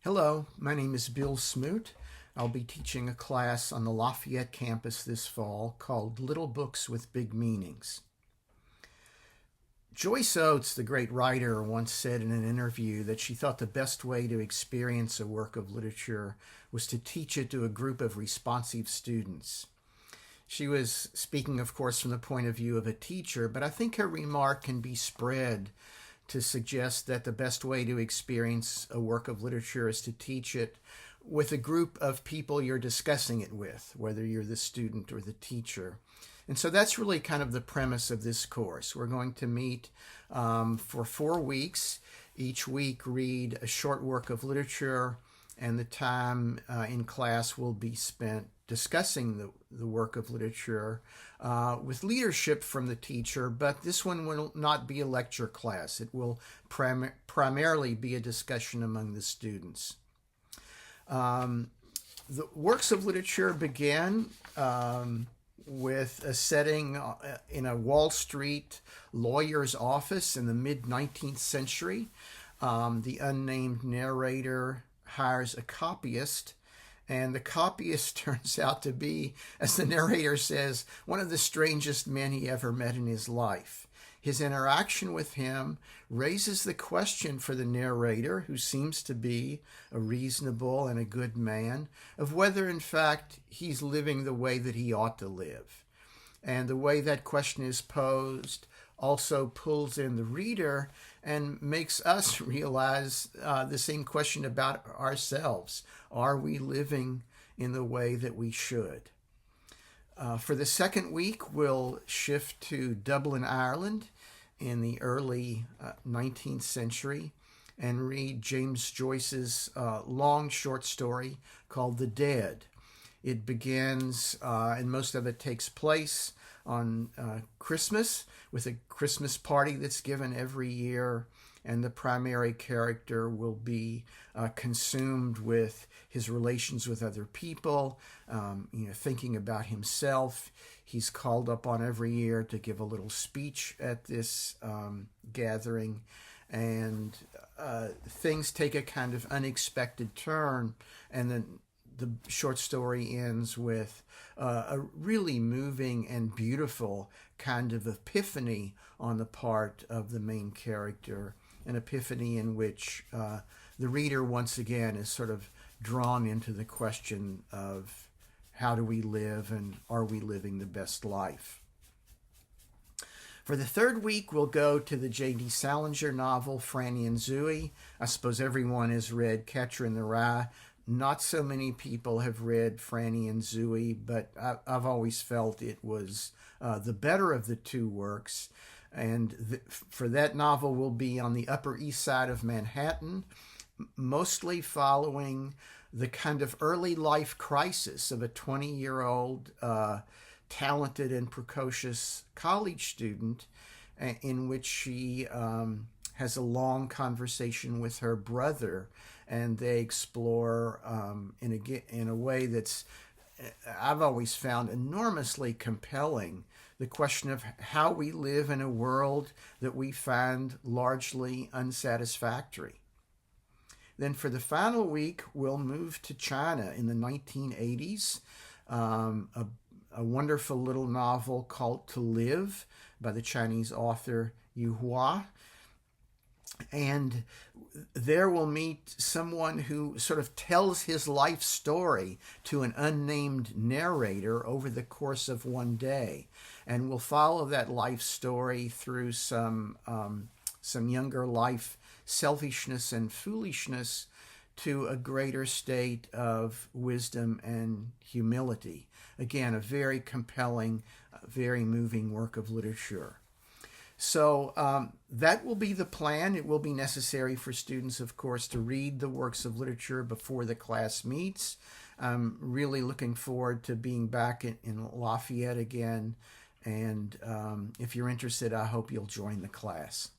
Hello, my name is Bill Smoot. I'll be teaching a class on the Lafayette campus this fall called Little Books with Big Meanings. Joyce Oates, the great writer, once said in an interview that she thought the best way to experience a work of literature was to teach it to a group of responsive students. She was speaking, of course, from the point of view of a teacher, but I think her remark can be spread to suggest that the best way to experience a work of literature is to teach it with a group of people you're discussing it with, whether you're the student or the teacher. And so that's really kind of the premise of this course. We're going to meet for 4 weeks. Each week read a short work of literature, and the time in class will be spent discussing the work of literature with leadership from the teacher, but this one will not be a lecture class. It will primarily be a discussion among the students. The works of literature begin with a setting in a Wall Street lawyer's office in the mid-19th century. The unnamed narrator hires a copyist, and the copyist turns out to be, as the narrator says, one of the strangest men he ever met in his life. His interaction with him raises the question for the narrator, who seems to be a reasonable and a good man, of whether in fact he's living the way that he ought to live. And the way that question is posed also pulls in the reader and makes us realize the same question about ourselves. Are we living in the way that we should? For the second week, we'll shift to Dublin, Ireland in the early 19th century and read James Joyce's long short story called The Dead. It begins, and most of it takes place on Christmas, with a Christmas party that's given every year, and the primary character will be consumed with his relations with other people, thinking about himself. He's called upon every year to give a little speech at this gathering, and things take a kind of unexpected turn, and then the short story ends with a really moving and beautiful kind of epiphany on the part of the main character, an epiphany in which the reader once again is sort of drawn into the question of how do we live and are we living the best life. For the third week, we'll go to the J.D. Salinger novel, Franny and Zooey. I suppose everyone has read Catcher in the Rye. Not so many people have read Franny and Zooey, but I've always felt it was the better of the two works. And for that novel, we'll be on the Upper East Side of Manhattan, mostly following the kind of early life crisis of a 20-year-old talented and precocious college student, in which she has a long conversation with her brother, and they explore in a way that's I've always found enormously compelling the question of how we live in a world that we find largely unsatisfactory. Then for the final week, we'll move to China in the 1980s, a wonderful little novel called To Live by the Chinese author Yu Hua. And there we'll meet someone who sort of tells his life story to an unnamed narrator over the course of one day. And we'll follow that life story through some younger life selfishness and foolishness to a greater state of wisdom and humility. Again, a very compelling, very moving work of literature. So that will be the plan. It will be necessary for students, of course, to read the works of literature before the class meets. I'm really looking forward to being back in Lafayette again. And if you're interested, I hope you'll join the class.